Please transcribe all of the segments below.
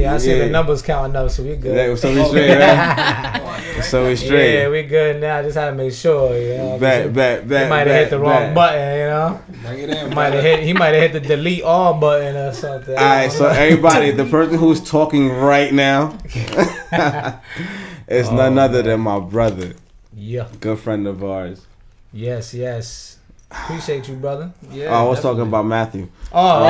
I see the numbers counting up, so we good. Yeah, so we straight, right? So we straight. Yeah, we good now. Just had to make sure, you know. Bet. He might have hit the wrong button, you know. He might have hit the delete all button or something. All right, so everybody, the person who's talking right now is none other than my brother. Yeah. Good friend of ours. Yes. Appreciate you, brother. Yeah. I was talking about Matthew. Oh.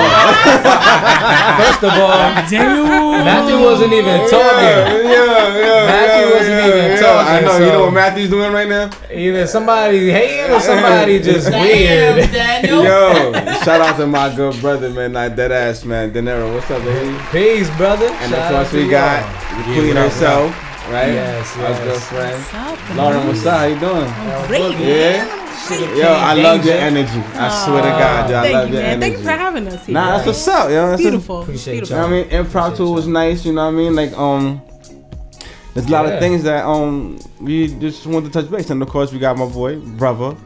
First of all, Matthew wasn't even talking. Matthew wasn't even talking. I know. So you know what Matthew's doing right now? Either somebody hating or somebody just weird. Yo, shout out to my good brother, man. Like that ass, man. Dinero, what's up, baby? Peace, brother. And of course we got the queen herself, right? Yes. Our good friend. Lauren, what's up? How you doing? Great. Yeah. Yo, I love your energy. I swear to God, I love your energy. Thank you for having us here. Nah, that's what's up, yo. It's beautiful. Appreciate you. I mean, impromptu was nice, you know what I mean? Like, there's a lot of things that we just want to touch base. And of course, we got my boy, Brova.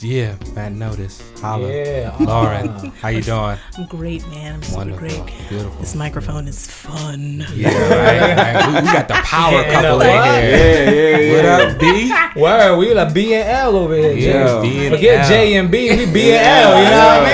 Yeah, bad notice. Holla. Yeah. Lauren, how you doing? I'm great, man. I'm super great. Beautiful. This microphone is fun. Yeah, right. We got the power couple in here. Yeah. What up, B? Word, we like B and L over here. Yeah, B and Forget L. J and B, we B and L. You know what I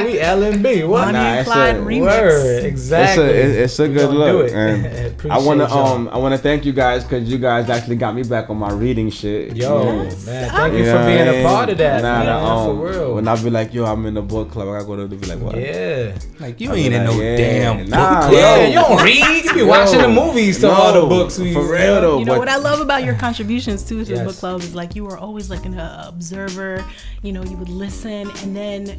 mean? We L and B. What? Bonnie and Clyde remix. Word, exactly. It's a good look. And I y'all. wanna thank you guys because you guys actually got me back on my reading shit. Yo, man, thank you for being a part of that. For real. When I be like, yo, I'm in the book club, I gotta go to be like, what? Yeah. Like you ain't in no damn book club. Yeah, you don't read. You be watching the movies to all the books. For real though. You know what I love about your contributions too to the book club is like you were always like an observer. You know, you would listen and then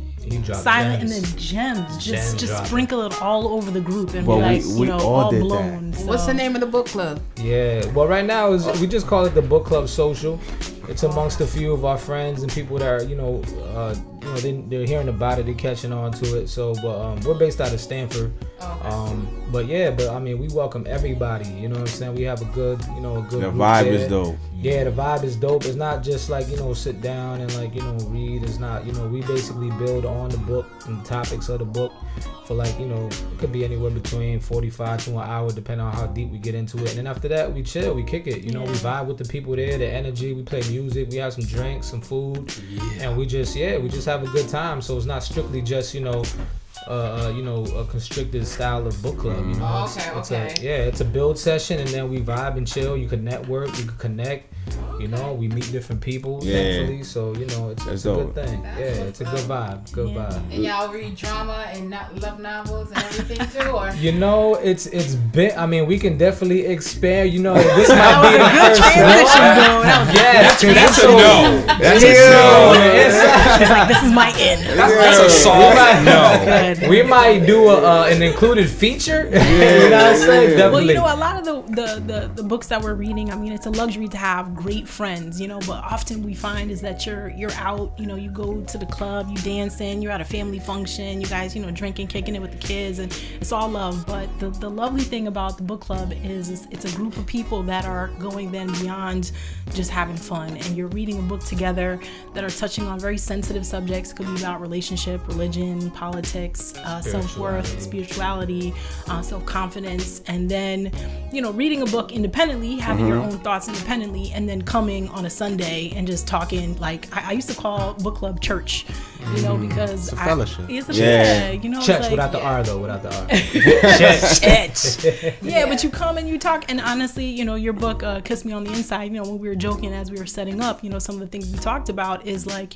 silent gems. and then gems. Just sprinkle it all over the group and Well, be like, we all did blown. that. So. What's the name of the book club? Yeah, well, right now we just call it the Book Club Social. It's amongst a few of our friends and people that are, they're hearing about it, they're catching on to it. So, but we're based out of Stanford. Okay. But I mean, we welcome everybody. You know what I'm saying? We have a good The group vibe there. is dope. Yeah, the vibe is dope. It's not just like, sit down and read. It's not, we basically build on the book and the topics of the book for it could be anywhere between 45 to an hour depending on how deep we get into it. And then after that, we chill, we kick it. We vibe with the people there, the energy, we play music, we have some drinks, some food, and we just have a good time. So it's not strictly just, a constricted style of book club. It's a build session, and then we vibe and chill. You can network, you can connect. We meet different people. Thankfully, so it's a good thing. It's a good vibe. Good vibe. And y'all read drama and love novels and everything too, or it's been. I mean, we can definitely expand. This might be the first one. Yes, that's a no. That's a no. It's like, this is my end. That's a soft no. We might do an included feature. You know what I'm saying? Definitely. Well, a lot of the books that we're reading, I mean, it's a luxury to have great friends, but often we find is that you're out, you go to the club, you dancing, you're at a family function, you guys, drinking, kicking it with the kids, and it's all love. But the lovely thing about the book club is it's a group of people that are going then beyond just having fun, and you're reading a book together that are touching on very sensitive subjects. It could be about relationship, religion, politics, self-worth, spirituality, self-confidence, and then reading a book independently, having your own thoughts independently, and then coming on a Sunday and just talking. Like I used to call book club church, because it's a fellowship. It's a church like, without the R though, without the R. Church. Yeah, but you come and you talk, and honestly, your book Kiss Me on the Inside. When we were joking as we were setting up, some of the things we talked about is like,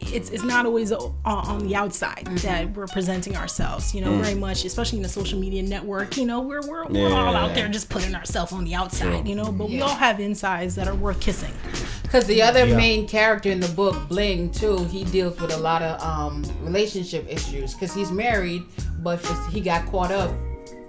it's not always on the outside that we're presenting ourselves, very much, especially in the social media network, we're all out there just putting ourselves on the outside, but we all have insides that are worth kissing. Because the other main character in the book, Bling, too, he deals with a lot of relationship issues because he's married, but he got caught up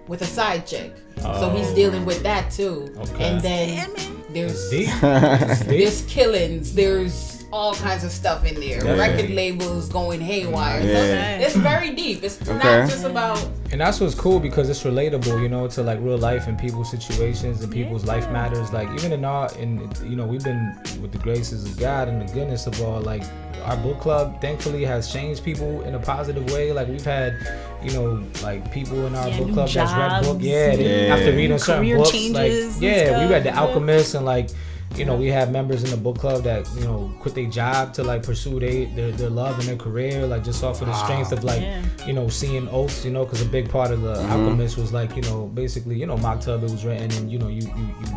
with a side chick. So he's dealing with that too. Okay. And then There's Deep. there's killings. There's all kinds of stuff in there. Definitely. Record labels going haywire. Yeah. So it's very deep. It's Okay. not just about. And that's what's cool because it's relatable, you know, to like real life and people's situations and people's life matters. Like even in our, you know, we've been with the graces of God and the goodness of all, like our book club thankfully has changed people in a positive way. Like we've had, you know, like people in our book new club that's read jobs, book, they, after reading certain career books, changes like and we read The stuff. Alchemist and like. You know, we have members in the book club that, you know, quit their job to like pursue their love and their carear, like just off of the strength of like, you know, seeing oaths, you know, because a big part of the Alchemist was like, you know, basically, you know, Maktub, it was written and, you know, you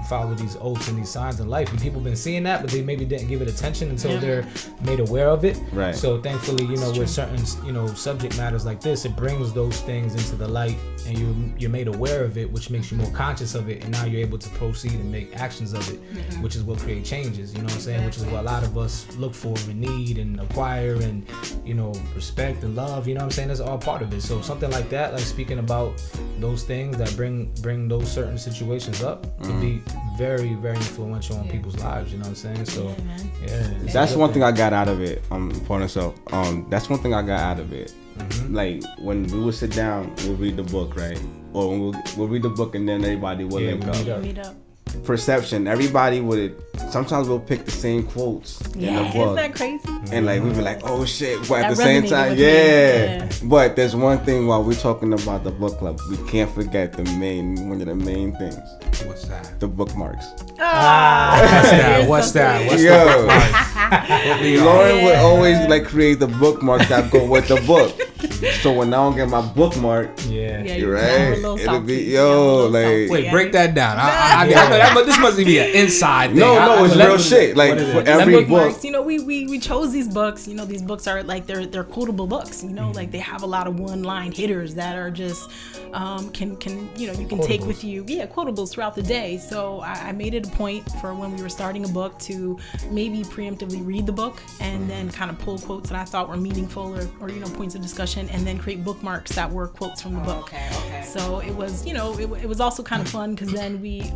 follow these oaths and these signs in life and people been seeing that, but they maybe didn't give it attention until they're made aware of it. Right. So thankfully, you know, with certain, you know, subject matters like this, it brings those things into the light and you're made aware of it, which makes you more conscious of it, and now you're able to proceed and make actions of it, which is what create changes, you know what I'm saying, which is what a lot of us look for and need and acquire and, you know, respect and love, you know what I'm saying, that's all part of it. So something like that, like speaking about those things that bring those certain situations up could be very, very influential on people's lives, you know what I'm saying. So that's one thing I got out of it. That's one thing I got out of it. Like when we would sit down, we'll read the book, right? Or when we'll read the book and then everybody will link up. Meet up. Perception. Everybody would. Sometimes we'll pick the same quotes in the book. Isn't that crazy? And like we be like, oh shit, but at That the same resonated time, with me. Yeah. But there's one thing while we're talking about the book club, we can't forget one of the main things. What's that? The bookmarks. What's that? Yo, Lauren would always like create the bookmarks that go with the book. So when I don't get my bookmark, you're right, it'll be like. Wait, break that down. I know but this must be an inside thing. No, it's real shit. Like for every book. You know, we chose these books. You know, these books are like they're quotable books. You know, like they have a lot of one-line hitters that are just can you know you can take with you. Yeah, quotables throughout the day. So I made it a point for when we were starting a book to maybe preemptively read the book and then kind of pull quotes that I thought were meaningful or you know points of discussion, and then create bookmarks that were quotes from the book. Okay. So it was, you know, it was also kind of fun because then we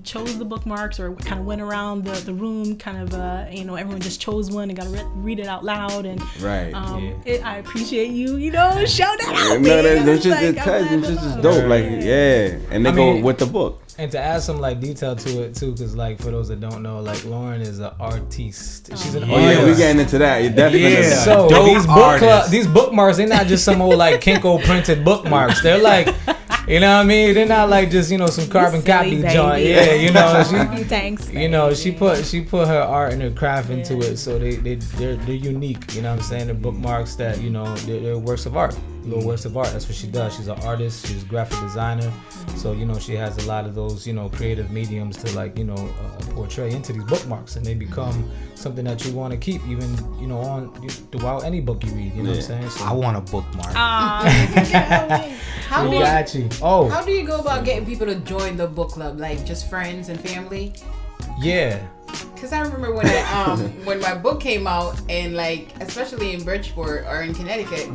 chose the bookmarks or kind of went around the room, kind of, you know, everyone just chose one and got to read it out loud. And I appreciate you, you know, shout that out. It's just dope. Like, and they go with the book. And to add some like detail to it too, because like for those that don't know, like Lauren is an artiste. She's an artist. Yeah, we getting into that. Definitely. So these bookmarks, they're not just some old like Kinko printed bookmarks. They're like, you know what I mean? They're not like just, you know, some carbon copy joint. Yeah, you know, thanks. You know, she put her art and her craft into it, so they're unique. You know what I'm saying? They're bookmarks that, you know, they're works of art. Little works of art. That's what she does. She's an artist. She's a graphic designer. So, you know, she has a lot of those, you know, creative mediums to like, you know, portray into these bookmarks, and they become something that you want to keep even, you know, throughout any book you read. You know what I'm saying? So, I want a bookmark. How do you go about getting people to join the book club? Like just friends and family? Yeah. Because I remember when when my book came out, and like especially in Bridgeport or in Connecticut,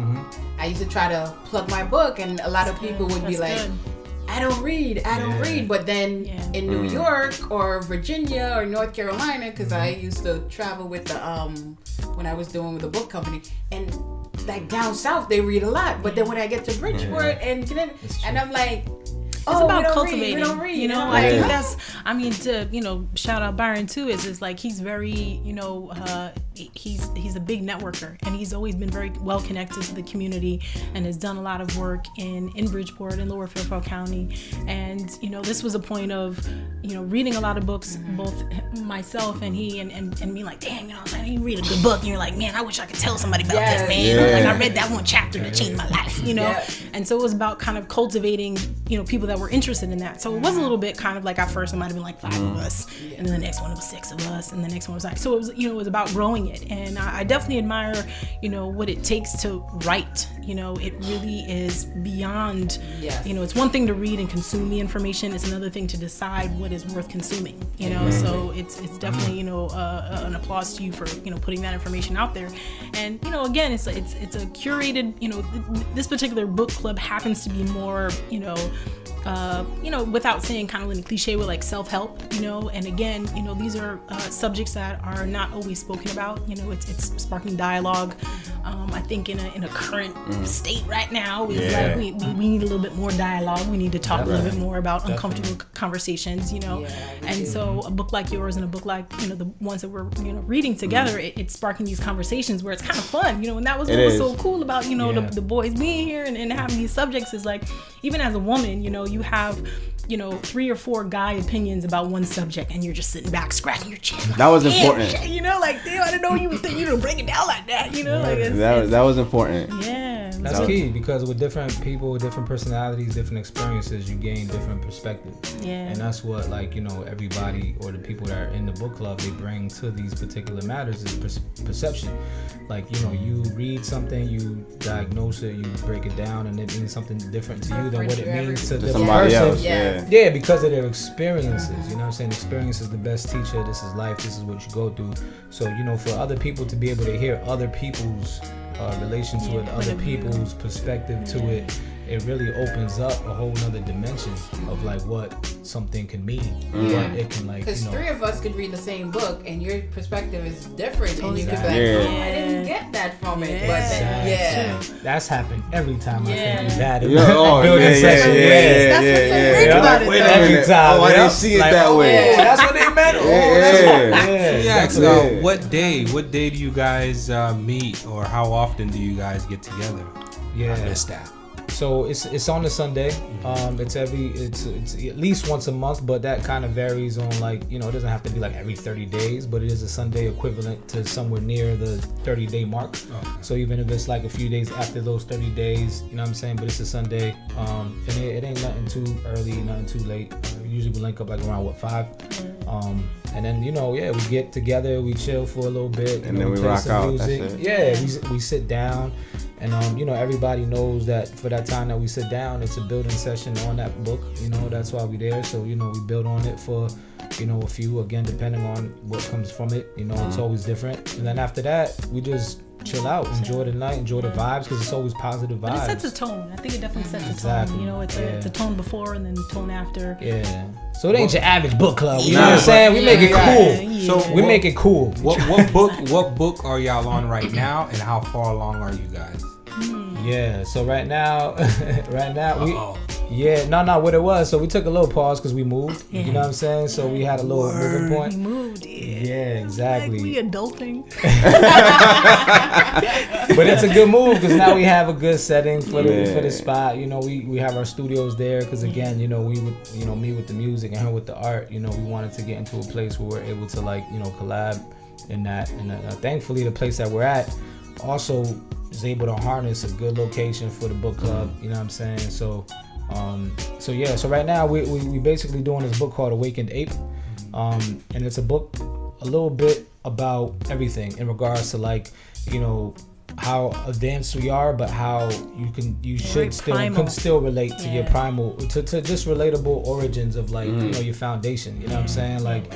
I used to try to plug my book, and a lot of people would be like, I don't read. But then in New York or Virginia or North Carolina, because I used to travel with the when I was doing with the book company, and like down south they read a lot. But then when I get to Bridgeport and Connecticut, and I'm like, it's about cultivating. We don't read. You know, I think that's. I mean, to you know, shout out Byron too. Is like he's very, you know, he's a big networker, and he's always been very well connected to the community, and has done a lot of work in Bridgeport and Lower Fairfield County. And you know, this was a point of, you know, reading a lot of books, both myself and he, and me like, damn, you know, like, you read a good book, and you're like, man, I wish I could tell somebody about this, man. Like I read that one chapter that changed my life, you know. And so it was about kind of cultivating, you know, people that were interested in that. So it was a little bit kind of like at first it might have been like 5 of us, and then the next one it was 6 of us, and the next one was like, so it was, you know, it was about growing reading it. And I definitely admire, you know, what it takes to write. You know, it really is beyond, you know, it's one thing to read and consume the information. It's another thing to decide what is worth consuming, you know. So it's definitely, you know, an applause to you for, you know, putting that information out there. And, you know, again, it's a curated, you know, this particular book club happens to be more, you know, without saying kind of in a cliche with like self-help, you know, and again, you know, these are subjects that are not always spoken about. You know, it's sparking dialogue. I think in a current state right now, is like we need a little bit more dialogue. We need to talk a little bit more about uncomfortable conversations, you know. And so a book like yours and a book like, you know, the ones that we're, you know, reading together, it's sparking these conversations where it's kind of fun, you know. And that was what was so cool about, you know, the boys being here and having these subjects is like, even as a woman, you know, you have, you know, 3 or 4 guy opinions about one subject, and you're just sitting back scratching your chin. Like, that was important. You know, like, damn, I didn't know you would think, you know, break it down like that. You know, like that was important. Yeah, that's key, because with different people, different personalities, different experiences, you gain different perspectives. Yeah, and that's what, like, you know, everybody or the people that are in the book club, they bring to these particular matters is perception. Like, you know, you read something, you diagnose it, you break it down, and it means something different to you than what it means to somebody else. Yeah, because of their experiences. You know what I'm saying? Experience is the best teacher. This is life. This is what you go through. So, you know, for other people to be able to hear other people's relation to it, other people's perspective to it, it really opens up a whole nother dimension of like what something can mean. What it can, like, because, you know, 3 of us could read the same book and your perspective is different, and you could be like, I didn't get that from it. But then, that's happened every time I think we've had it. That's what's so great about it. Every time. I didn't see it that way. That's what they meant. What day do you guys meet, or how often do you guys get together? I missed that. So it's on a Sunday. It's at least once a month, but that kind of varies on, like, you know, it doesn't have to be like every 30 days, but it is a Sunday equivalent to somewhere near the 30-day mark. Okay. So even if it's like a few days after those 30 days, you know what I'm saying, but it's a Sunday, and it ain't nothing too early, nothing too late. Usually we link up like around 5. And then, you know, we get together, we chill for a little bit, and then we rock out. Music. That's it. We sit down. And, you know, everybody knows that for that time that we sit down, it's a building session on that book. You know, that's why we're there. So, you know, we build on it for, you know, a few, again, depending on what comes from it. You know, it's always different. And then after that, we just chill out, enjoy the night, enjoy the vibes, because it's always positive vibes. But it sets a tone. I think it definitely sets a tone. You know, it's a tone before and then tone after. Yeah. So it ain't your average book club. You know what I'm saying? We make it cool. So we make it cool. What book are y'all on right now, and how far along are you guys? Yeah, so right now what it was, so we took a little pause because we moved, you know what I'm saying, so we had a little moving point. We moved, exactly. Like we adulting. But it's a good move because now we have a good setting for the spot. You know, we have our studios there because, again, you know, we would, you know, me with the music and her with the art, you know, we wanted to get into a place where we're able to, like, you know, collab in that, and thankfully the place that we're at also is able to harness a good location for the book club, you know what I'm saying? So right now we basically doing this book called Awakened Ape, and it's a book a little bit about everything in regards to, like, you know, how advanced we are, but how you should still relate to your primal, to just relatable origins of, like, you know, your foundation, you know what I'm saying? Like,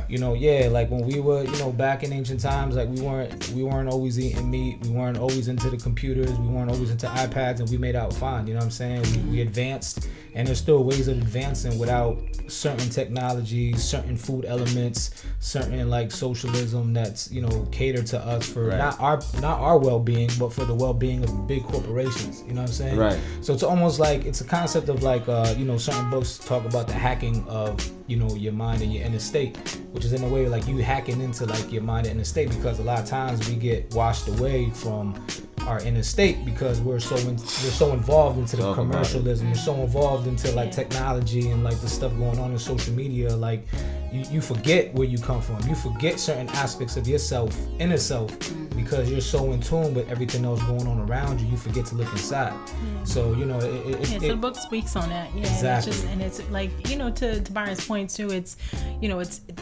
you know, like when we were, you know, back in ancient times, like we weren't always eating meat, we weren't always into the computers, we weren't always into iPads, and we made out fine, you know what I'm saying? We advanced, and there's still ways of advancing without certain technologies, certain food elements, certain, like, socialism that's, you know, catered to us for not our well-being, but for the well-being of big corporations, you know what I'm saying? Right. So it's almost like, it's a concept of, like, you know, certain books talk about the hacking of, you know, your mind and your inner state, which is in a way like you hacking into, like, your mind and inner state, because a lot of times we get washed away from our inner state because we're so involved into the commercialism, we're so involved into, like, technology and, like, the stuff going on in social media, like, you forget where you come from. You forget certain aspects of yourself, inner self, because you're so in tune with everything else going on around you. You forget to look inside. So so the book speaks on that. Exactly. And it's like, to Byron's point too, it's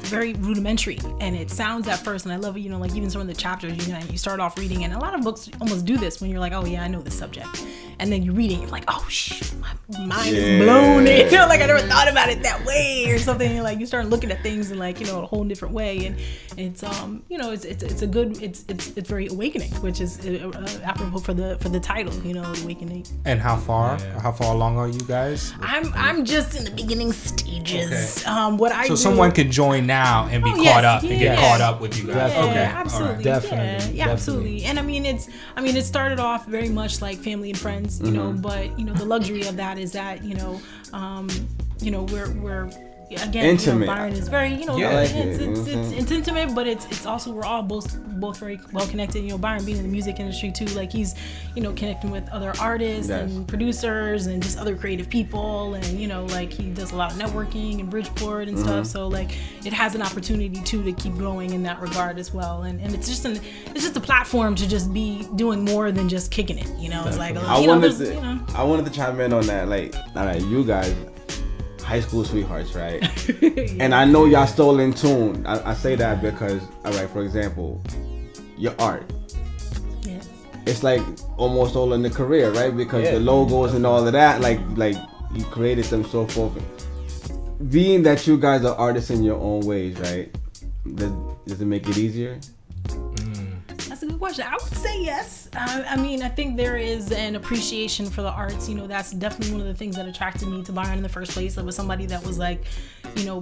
very rudimentary, and it sounds at first, and I love it, like even some of the chapters, you start off reading, and a lot of books almost do this when you're like, oh yeah, I know this subject, and then you read it, you're like, oh shit, my mind is blown. Like I never thought about it that way or something. Like you start looking at things in like a whole different way, and it's it's a good, it's very awakening, which is apropos for the title, Awakening. And how far along are you guys? I'm just in the beginning stages. Okay. Someone could join now and be caught up and get caught up with you guys. Yeah, okay, absolutely, right. Definitely, absolutely. And it started off very much like family and friends, but the luxury of that is that we're again, intimate. Byron is very, it's intimate, but it's also, we're all both very well connected. Byron being in the music industry too, like he's, connecting with other artists and producers and just other creative people, and like he does a lot of networking in Bridgeport and stuff. So like it has an opportunity too to keep growing in that regard as well. And it's just a platform to just be doing more than just kicking it. It's like I wanted to chime in on that. Like, all right, you guys, high school sweethearts, right? And I know y'all still in tune. I say that because, all right, for example, your art. Yes. It's like almost all in the career, right? Because the logos and all of that, like you created them so forth. Being that you guys are artists in your own ways, right? Does it make it easier? That's a good question. I would say yes. I think there is an appreciation for the arts. That's definitely one of the things that attracted me to Byron in the first place. There was somebody that was like,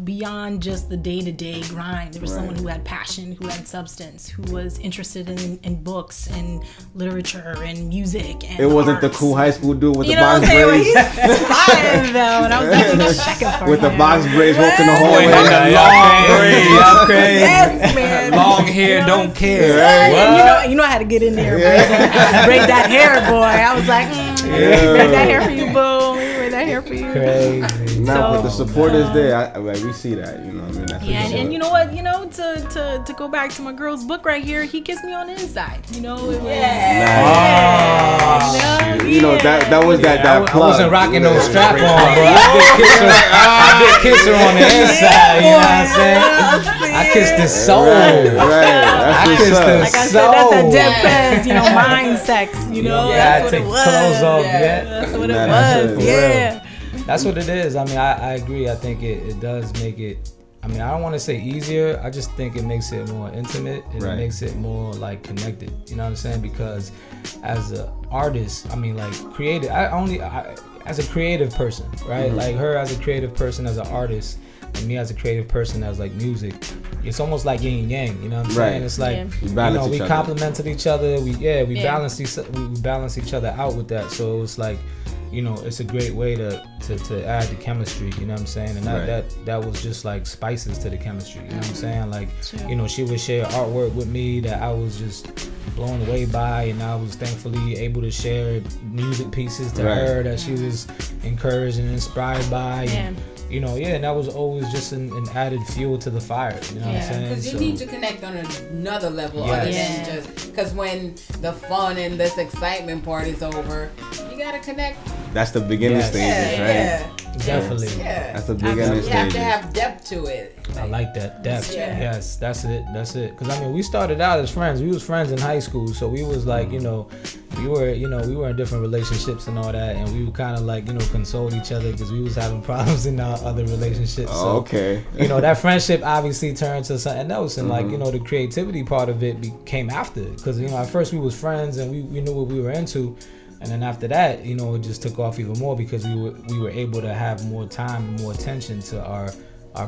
beyond just the day-to-day grind. There was someone who had passion, who had substance, who was interested in books and literature and music. And it wasn't arts. The cool high school dude with the know box what I'm saying? braids. He's fine though, and I was actually checking for with him. the box braids walking the hallway. Long braids. Crazy. Yes, man. Long hair, don't care. Right? And I had to get in there, break that hair, boy. I was like, break that hair for you, boo. Break that hair for you. Crazy. But the support is there. We see that. That's and you know what? To go back to my girl's book right here, he kissed me on the inside. It was that was that plug. I wasn't rocking no strap on, bro. I did kiss her on the inside. You know what I'm saying? I kissed the soul. I kissed the like I said, that's that dead past, mind sex. That's what it was. Clothes off, That's what it was. Yeah. That's what it is. I agree. I think it does make it. I don't want to say easier. I just think it makes it more intimate and it makes it more like connected. You know what I'm saying? Because as an artist, creative. As a creative person, right? Like her as a creative person, as an artist, and me as a creative person, as like music. It's almost like yin and yang. You know what I'm saying? It's like we complemented each other. We balance each other out with that. So it's like, it's a great way to add the chemistry, you know what I'm saying? And that was just like spices to the chemistry, you know what I'm saying? Like, she would share artwork with me that I was just blown away by, and I was thankfully able to share music pieces to her that she was encouraged and inspired by. And that was always just an added fuel to the fire. You know what I'm saying? Because you need to connect on another level other than just because when the fun and this excitement part is over, you gotta connect. That's the beginning stages, right? Yeah. Definitely. Yeah. That's the beginning stages. You have to have depth to it. I like that depth. Yes, that's it. Because we started out as friends. We was friends in high school, so we was like, we were in different relationships and all that, and we would kind of like, console each other because we was having problems in our other relationships. So, okay. That friendship obviously turned to something else, and like, the creativity part of it came after, because at first we was friends and we knew what we were into. And then after that, it just took off even more because we were able to have more time and more attention to our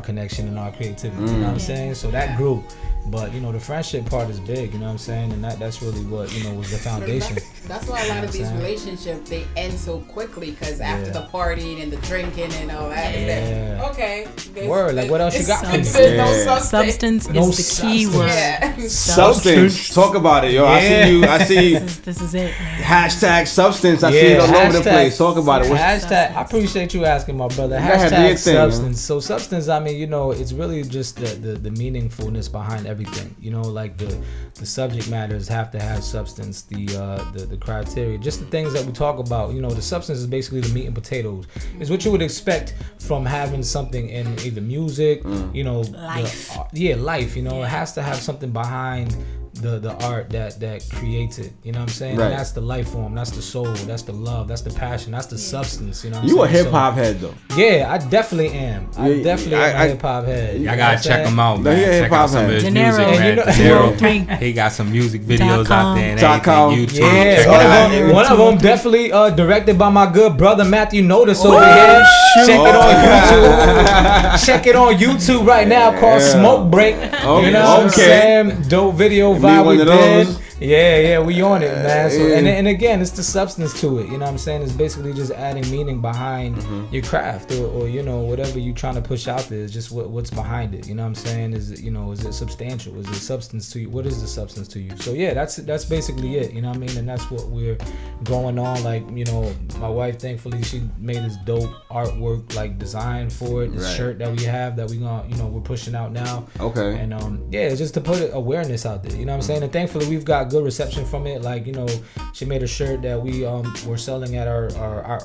connection and our creativity. You know what I'm saying? So that grew. But the friendship part is big, you know what I'm saying? And that's really what, was the foundation. That's why a lot of these relationships, they end so quickly, because after the partying and the drinking and all that, okay. Word, like what else you got for me? Substance is the key word. Yeah. Substance. Talk about it, yo. I see you. This is it, man. Hashtag substance. I see it all over the place. Talk about it. Hashtag. I appreciate you asking, my brother. Hashtag substance. So substance I mean, you know, it's really just the meaningfulness behind everything. You know, like the subject matters have to have substance. The criteria, just the things that we talk about. You know, the substance is basically the meat and potatoes. It's what you would expect from having something in either music, you know, life. Life. You know, it has to have something behind the art that creates it. You know what I'm saying? Right. And that's the life form, that's the soul, that's the love, that's the passion, that's the substance. You know what I'm You a saying? hip hop head though. Yeah, I definitely am. I definitely am a hip hop head. I gotta check him out, man. Yeah, Check out some of his music, man. Dinero. He got some music videos out there and .com. YouTube. Yeah, one of them definitely directed by my good brother Matthew Notice over here. Check it on YouTube. Check it on YouTube right now called Smoke Break. You know what I'm saying? Dope video vibe we did. Yeah, we on it, man. So, and again, it's the substance to it. You know what I'm saying? It's basically just adding meaning behind your craft or you know, whatever you're trying to push out there. Is just what's behind it. You know what I'm saying? Is it substantial? Is it substance to you? What is the substance to you? So yeah, that's basically it. You know what I mean? And that's what we're going on. Like, you know, my wife, thankfully, she made this dope artwork, like design for it. This shirt that we have that we're pushing out now. Okay. And it's just to put awareness out there. You know what I'm saying? And thankfully, we've got good reception from it. Like, you know, she made a shirt that we were selling at our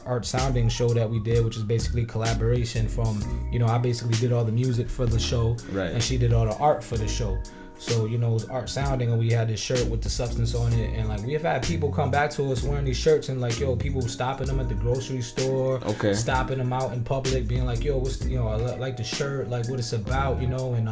art sounding show that we did, which is basically collaboration from, you know, I basically did all the music for the show, and she did all the art for the show. So, you know, it was art sounding, and we had this shirt with the substance on it. And like, we have had people come back to us wearing these shirts, and like, yo, people stopping them at the grocery store, stopping them out in public, being like, yo, what's, you know, I like the shirt, like what it's about, you know. And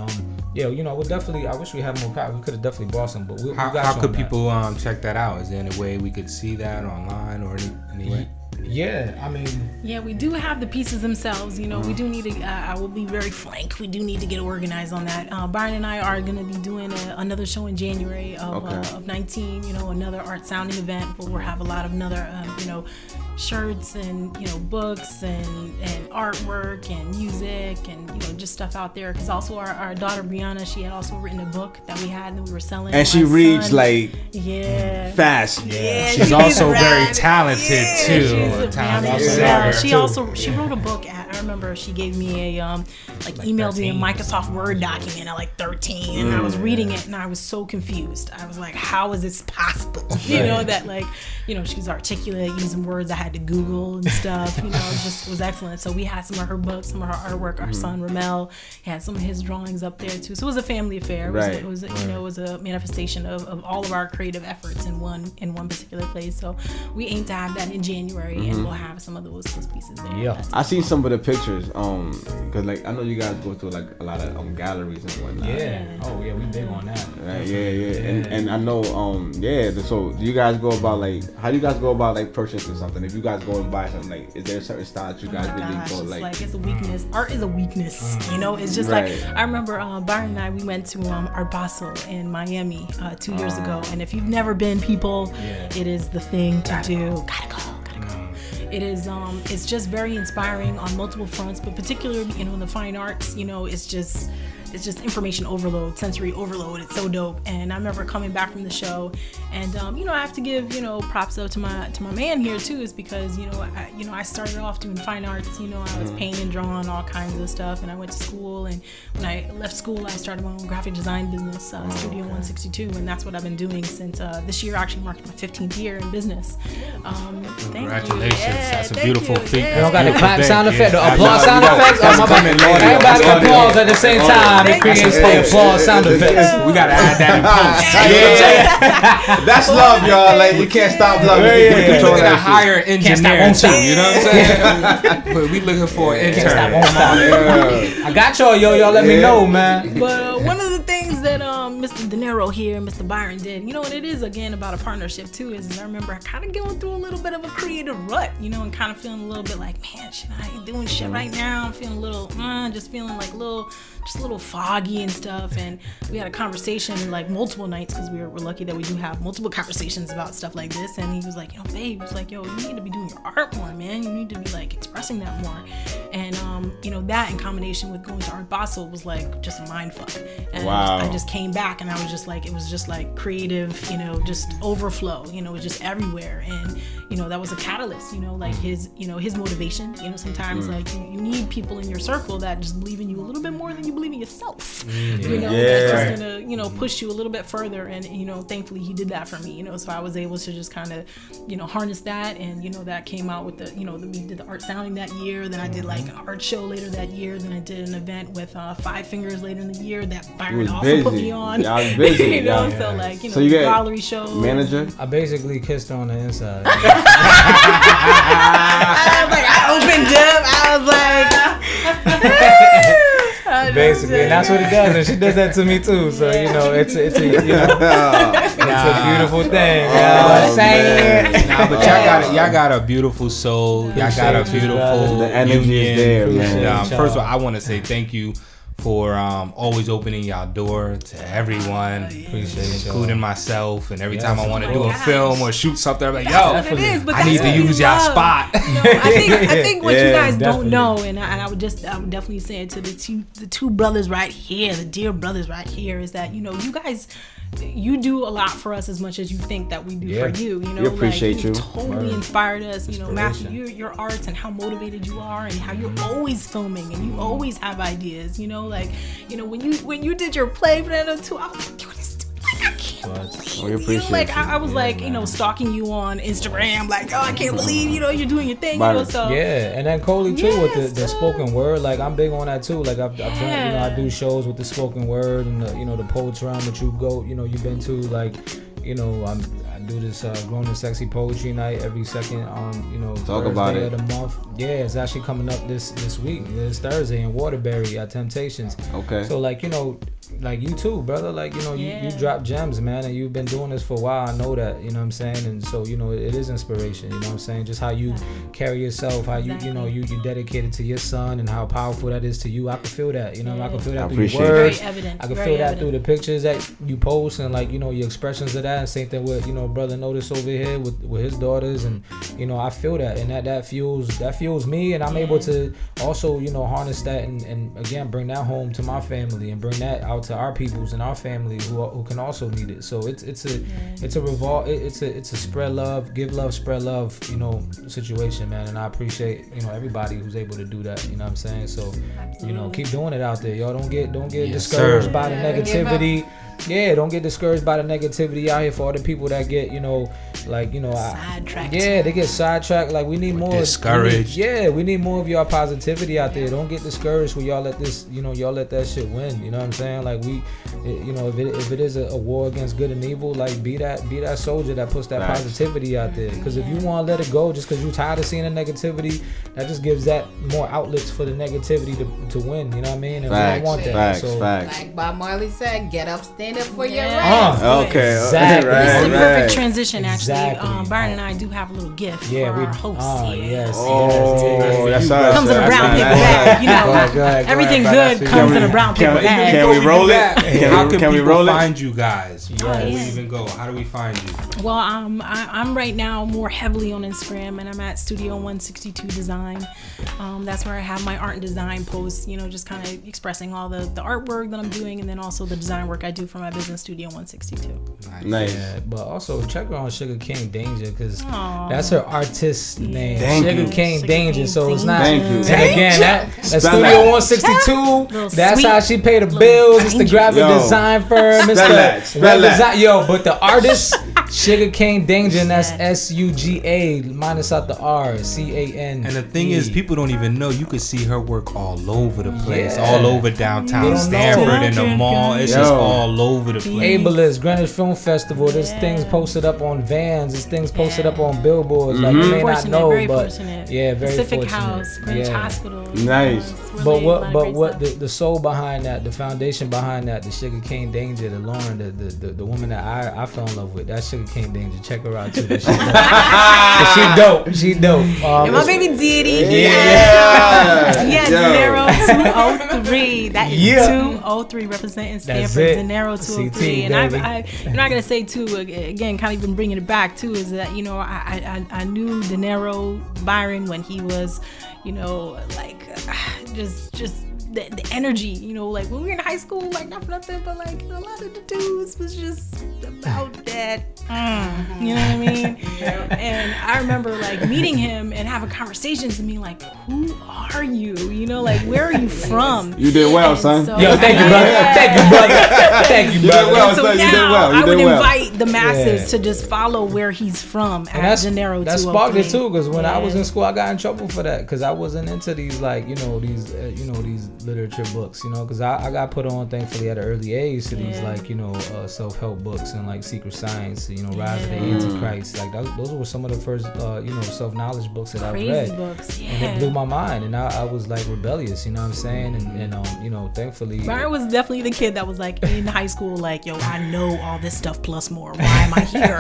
you know, we'll definitely, I wish we had more copy. We could have definitely bought some, but we got how could people check that out? Is there any way we could see that online or any way? Yeah, I mean... Yeah, we do have the pieces themselves. You know, we do need to... I will be very frank. We do need to get organized on that. Byron and I are going to be doing another show in January of 19. You know, another art sounding event where we'll have a lot of another, you know, shirts and, you know, books and artwork and music and, you know, just stuff out there. Because also our daughter Brianna, she had also written a book that we had that we were selling. And she reads like fast. Yeah, she's also very talented too. She wrote a book I remember she gave me a emailed me a Microsoft Word document at like 13, and I was reading it and I was so confused. I was like, how is this possible? You know, that like, you know, she's articulate using words I had to Google and stuff. You know, it was excellent. So we had some of her books, some of her artwork. Our son Ramel had some of his drawings up there too. So it was a family affair. It was a manifestation of all of our creative efforts in one particular place. So we aim to have that in January, and we'll have some of those pieces there. Yeah, I seen some of the pictures, because like I know you guys go through like a lot of galleries and whatnot. We big on that. Right, and I know, so do you guys go about how do you guys go about like purchasing something? If you guys go and buy something, like, is there a certain style that you guys go like? It's a weakness. Art is a weakness. You know, it's just like, I remember Byron and I, we went to Art Basel in Miami 2 years ago, and if you've never been, people, it is the thing to do. Gotta go. It is it's just very inspiring on multiple fronts, but particularly, you know, in the fine arts, you know, it's just information overload, sensory overload. It's so dope. And I remember coming back from the show, and you know, I have to give, you know, props though to my man here too, is because, you know, I started off doing fine arts. You know, I was painting, drawing, all kinds of stuff, and I went to school, and when I left school, I started my own graphic design business, Studio 162, and that's what I've been doing since this year actually marked my 15th year in business. Congratulations. That's a beautiful feat. You don't got the clap sound effect, the applause sound effects. Everybody applause at the same time. It creates the applause sound effects. We gotta add that in post. That's love, y'all. Like, you can't stop loving. We need a higher engineer too. You know what I'm saying? But we looking for an intern. I got y'all let me know, man. But one of the things that Mr. Dinero here, Mr. Byron did, you know, and it is again about a partnership too, is I remember kind of going through a little bit of a creative rut, you know, and kind of feeling a little bit like, man, I ain't doing shit right now. I'm feeling a little, just feeling like a little foggy and stuff. And we had a conversation like multiple nights, because we're lucky that we do have multiple conversations about stuff like this. And he was like, babe, he was like, yo, you need to be doing your art more, man. You need to be like expressing that more. And that in combination with going to Art Basel was like just a mind fuck. And wow. I just came back and I was just like, it was just like creative, just overflow, it was just everywhere. And, that was a catalyst, like his motivation, sometimes like you need people in your circle that just believe in you a little bit more than you believe in yourself, that's just gonna, push you a little bit further. And, thankfully he did that for me, so I was able to just kind of, harness that. And, that came out with we did the art sounding that year. Then I did like an art show later that year. Then I did an event with 5 Fingers later in the year that Byron also put me on. Yeah, I was busy. So like, so you get gallery shows. Manager? I basically kissed her on the inside. I was like, basically, and that's what it does, and she does that to me too. So it's a beautiful thing. But y'all got a beautiful soul. Y'all got a beautiful the energy is there, man. First of all, I want to say thank you for always opening y'all door to everyone, including myself. And every time I want to do a film or shoot something, I'm like, I need to use y'all spot. I think what you guys don't know, and I would definitely say it to the two brothers right here, the dear brothers right here, is that you guys. You do a lot for us as much as you think that we do for you. We appreciate you. Totally inspired us. Matthew, your arts and how motivated you are, and how you're always filming and you always have ideas. When you did your play Fernando too, I was like, I can't believe you. Like I was stalking you on Instagram, like, I can't believe you're doing your thing. So and then Coley too with the spoken word. Like I'm big on that too. Like I've done, I do shows with the spoken word and the poets round that you've been to. Like I do this Grown and Sexy Poetry Night every second Thursday of the month. Yeah, it's actually coming up this week. It's Thursday in Waterbury at Temptations. Okay. So like you too, brother. Like you drop gems, man, and you've been doing this for a while. I know that, you know what I'm saying, and so it is inspiration. You know what I'm saying, just how you carry yourself, how you dedicated to your son, and how powerful that is to you. I can feel that. I can feel that through your words. I can feel that through the pictures that you post and your expressions of that. And same thing with brother Notice over here with his daughters, and I feel that, and that fuels me, and I'm able to also harness that and again bring that home to my family and bring that out to our peoples and our family who can also need it. So it's a spread love, give love, spread love, situation, man. And I appreciate everybody who's able to do that. You know what I'm saying? So keep doing it out there, y'all. Don't get discouraged by the negativity. Yeah, don't get discouraged by the negativity out here for all the people that get, sidetracked. Yeah, they get sidetracked. Like we need more discouraged. We need more of y'all positivity out there. Don't get discouraged when y'all let this, y'all let that shit win. You know what I'm saying? Like if it is a war against good and evil, like be that soldier that puts that positivity out there. Because if you want to let it go just because you're tired of seeing the negativity, that just gives that more outlets for the negativity to win. You know what I mean? And we don't want that. Facts. Like Bob Marley said, get up, stand up for your rights. Okay. Exactly. This is a perfect transition, actually. Byron and I do have a little gift for our hosts here. Yes. That's comes in a brown paper bag. Everything good comes in a brown paper bag. Can we roll it? How can we roll it? Find you guys? Where do we even go? How do we find you? Well, I'm right now more heavily on Instagram, and I'm at Studio 162 Design. That's where I have my art and design posts, just kind of expressing all the artwork that I'm doing, and then also the design work I do for my business, Studio 162. Nice. Yeah, but also check her on Sugar King Danger, because that's her artist name. Sugar King Danger. So it's not. Thank you. And again, that Studio 162. That's how she pay the bills. It's the graphic design firm. It's the web design. But the artist, Sugar King Danger, and that's SUGA minus out the R, CAN. And the thing is, people don't even know. You could see her work all over the place, all over downtown Stanford in the mall. It's just all over the place. Ableist, Greenwich Film Festival. There's things posted up on vans. There's things posted up on billboards. Like you may not know, but very Pacific fortunate. House, Greenwich Hospital. Nice. But what the soul behind that, the foundation behind that, the Sugar Cane Danger, the Lauren, the woman that I fell in love with, that's Sugar Cane Danger. Check her out too. She dope. And my baby Diddy. Dinero 203. That is 203 representing Stanford. Dinero 203. And I'm not gonna say too again, kind of even bringing it back too, is that I knew Dinero Byron when he was the energy, you know, like when we were in high school, like not for nothing, but like a lot of the dudes was just about that, you know what I mean? And I remember like meeting him and having conversations and being like, who are you? You know, like where are you from? You did well, and son. So, Yo, thank you, brother. Thank you, brother. Thank you, You did brother. well, so son. now You did well. You I would did well. invite the masses to just follow where he's from at De Niro 203. That sparked it too, because when I was in school, I got in trouble for that, because I wasn't into these like these literature books, you know, because I got put on, thankfully, at an early age to these like self-help books and like Secret Science, Rise of the Antichrist. Like those were some of the first self-knowledge books that Crazy I read, books, and it blew my mind, and I was like rebellious, you know what I'm saying, and thankfully Byron was definitely the kid that was like in high school, like, yo, I know all this stuff plus more. Why am I here?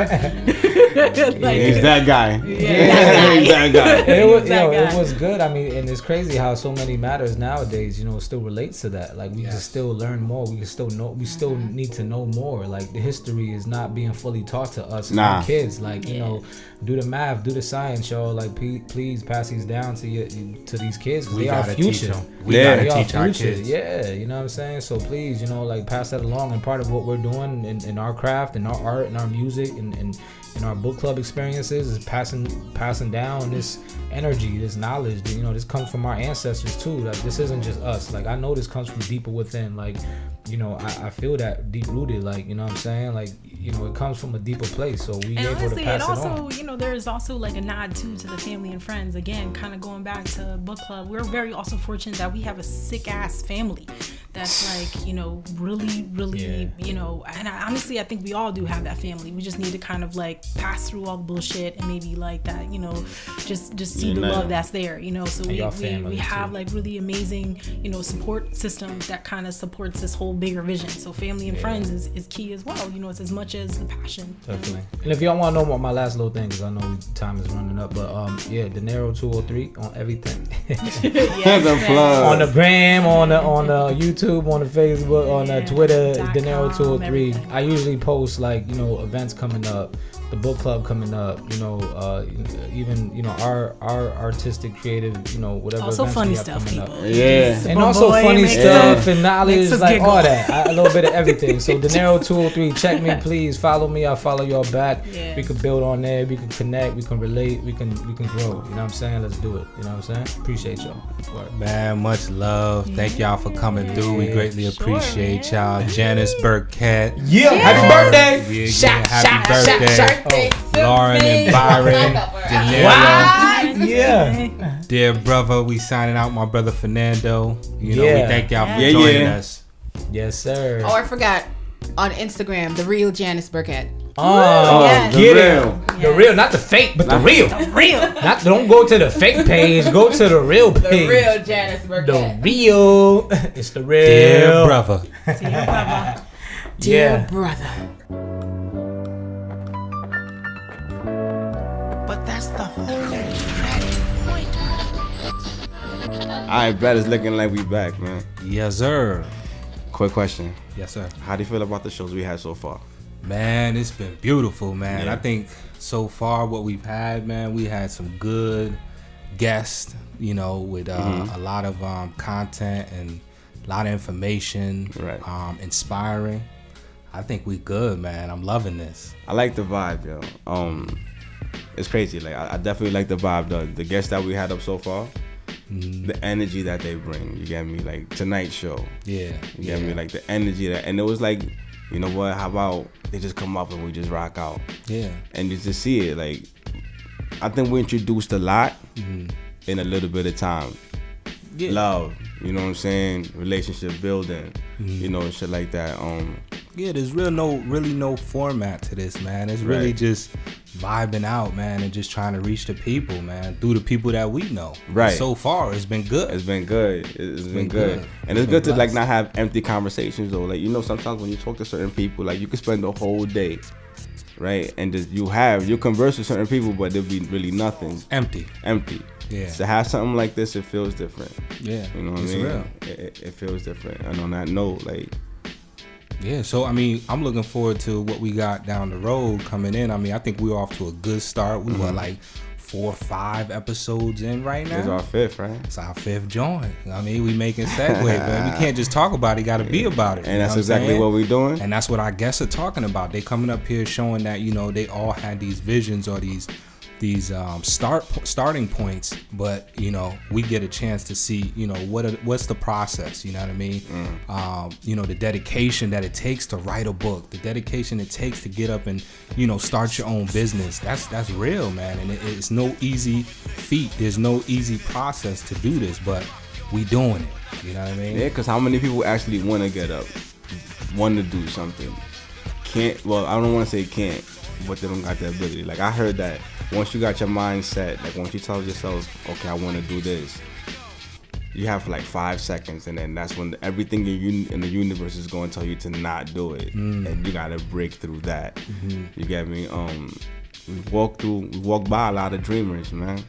Like, He's that guy. Yeah, He's that guy. It was good. I mean, and it's crazy how so many matters nowadays, still relates to that. Like we can still learn more. We can still know. We still need to know more. Like the history is not being fully taught to us and our kids. Like do the math, do the science, y'all. Like please pass these down to these kids. We they are gotta future. teach them. We gotta teach our future. kids. Yeah, you know what I'm saying. So please, like pass that along. And part of what we're doing in our craft and our art and our music and our book club experiences is passing down this energy, this knowledge. This comes from our ancestors too. Like this isn't just us. Like I know this comes from deeper within. Like I feel that deep rooted. Like you know what I'm saying. Like it comes from a deeper place. So we able honestly, to pass and also, it on. There's also like a nod too to the family and friends. Again, kind of going back to book club, we're very also fortunate that we have a sick ass family that's like really and honestly I think we all do have that family. We just need to kind of like pass through all the bullshit and maybe like that just see the love that's there, so we have like really amazing support system that kind of supports this whole bigger vision. So family and friends is key as well. It's as much as the passion. Definitely. And if y'all want to know about my last little thing, because I know time is running up, but De Niro 203 on everything. On the gram, on the YouTube, on the Facebook, on the Twitter, De Niro 203. I usually post like events coming up, the book club coming up, even our artistic, creative, whatever. Also funny stuff, people. Up. And also funny stuff and knowledge, like all that. A little bit of everything. So De Niro 203, check me, please. Follow me. I'll follow y'all back. We can build on there. We can connect. We can relate. We can grow. You know what I'm saying? Let's do it. You know what I'm saying? Appreciate y'all. Man, much love. Thank y'all for coming through. We greatly appreciate y'all. Janice Burkett. Happy birthday. Happy birthday. Lauren and Byron. Dear brother, we signing out. My brother Fernando. We thank y'all for joining us. Yes, sir. Oh, I forgot. On Instagram, the real Janice Burkett. Get it. The real, not the fake, but the real. The real. Don't go to the fake page. Go to the real page. The real Janice Burkett. The real. It's the real. Dear brother. Dear brother. Dear brother. But that's the whole point. I bet it's looking like we back, man. Yes, sir. Quick question. Yes, sir. How do you feel about the shows we had so far? Man, it's been beautiful, man. I think so far what we've had, man, we had some good guests, with a lot of content and a lot of information, inspiring. I think we good, man. I'm loving this. I like the vibe, yo. It's crazy. Like I definitely like the vibe. The guests that we had up so far, the energy that they bring. You get me? Like tonight's show. You get me? Like the energy and it was like, you know what? How about they just come up and we just rock out? And you just see it. Like I think we introduced a lot in a little bit of time. Love, you know what I'm saying? Relationship building, shit like that. There's really no format to this, man. It's really just vibing out, man, and just trying to reach the people, man, through the people that we know. Right. So far, it's been good. It's been good. It's been good. And it's good to like not have empty conversations though. Like sometimes when you talk to certain people, like you can spend the whole day, right, and just you converse with certain people, but there'll be really nothing. Empty. Yeah. To have something like this, it feels different. Yeah. You know what I mean? Real. It feels different. And on that note, like. Yeah, so I mean, I'm looking forward to what we got down the road coming in. I mean, I think we're off to a good start. We were like 4 or 5 episodes in right now. It's our 5th, right? It's our 5th joint. I mean, we making segue, man. We can't just talk about it. Got to be about it. And that's exactly what we're doing. And that's what our guests are talking about. They coming up here showing that, you know, they all had these visions or these starting points, but you know, we get a chance to see, you know, what's the process, you know what I mean? You know, the dedication that it takes to write a book, the dedication it takes to get up and, you know, start your own business. That's real, man. And it's no easy feat. There's no easy process to do this, but we doing it. You know what I mean? Yeah, because how many people actually want to get up, want to do something, can't? Well, I don't want to say can't, but they don't got the ability. Like, I heard that once you got your mind set, like once you tell yourself, okay, I want to do this, you have like 5 seconds, and then that's when everything in the universe is going to tell you to not do it, and you got to break through that. You get me? We walk by a lot of dreamers, man.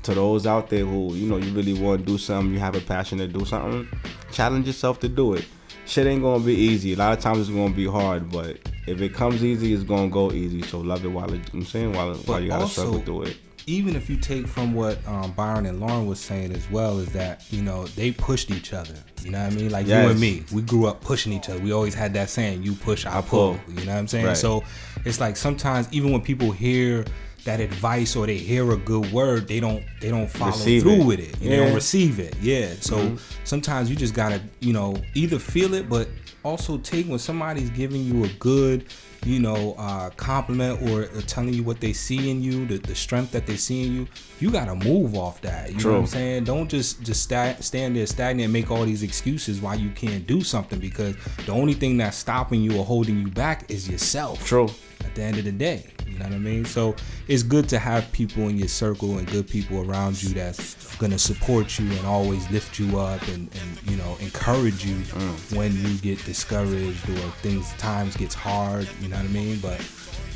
To those out there who, you know, you really want to do something, you have a passion to do something, challenge yourself to do it. Shit ain't gonna be easy. A lot of times it's gonna be hard, but if it comes easy, it's gonna go easy. So love it while you gotta struggle through it. Even if you take from what Byron and Lauren was saying as well, is that, you know, they pushed each other. You know what I mean? Like you and me, we grew up pushing each other. We always had that saying, you push, I pull. You know what I'm saying? Right. So it's like sometimes even when people hear that advice or they hear a good word, they don't follow through with it. They don't receive it. Yeah. So sometimes you just gotta, you know, either feel it, but also take when somebody's giving you a good, you know, compliment or telling you what they see in you, the strength that they see in you, you gotta move off that. You know what I'm saying? Don't just stand there stagnant and make all these excuses why you can't do something, because the only thing that's stopping you or holding you back is yourself. True. At the end of the day, you know what I mean? So it's good to have people in your circle and good people around you that's gonna support you and always lift you up and you know, encourage you when you get discouraged or times gets hard, you know what I mean? But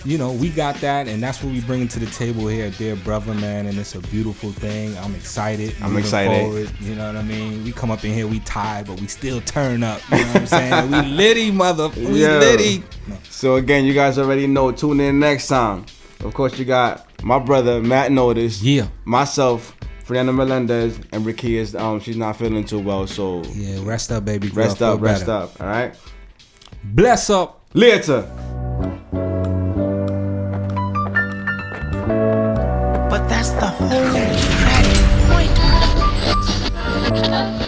you know, we got that, and that's what we bring to the table here at Dear Brother, man, and it's a beautiful thing. I'm excited. I'm excited. Forward, you know what I mean? We come up in here, we tired, but we still turn up. You know what I'm saying? We litty, we litty. No. So again, you guys already know. Tune in next time. Of course, you got my brother Matt Notice. Yeah. Myself, Fernanda Melendez, and Ricky is she's not feeling too well. So yeah, rest up, baby. Girl. Rest up. All right. Bless up. Later. But that's the whole tragic point.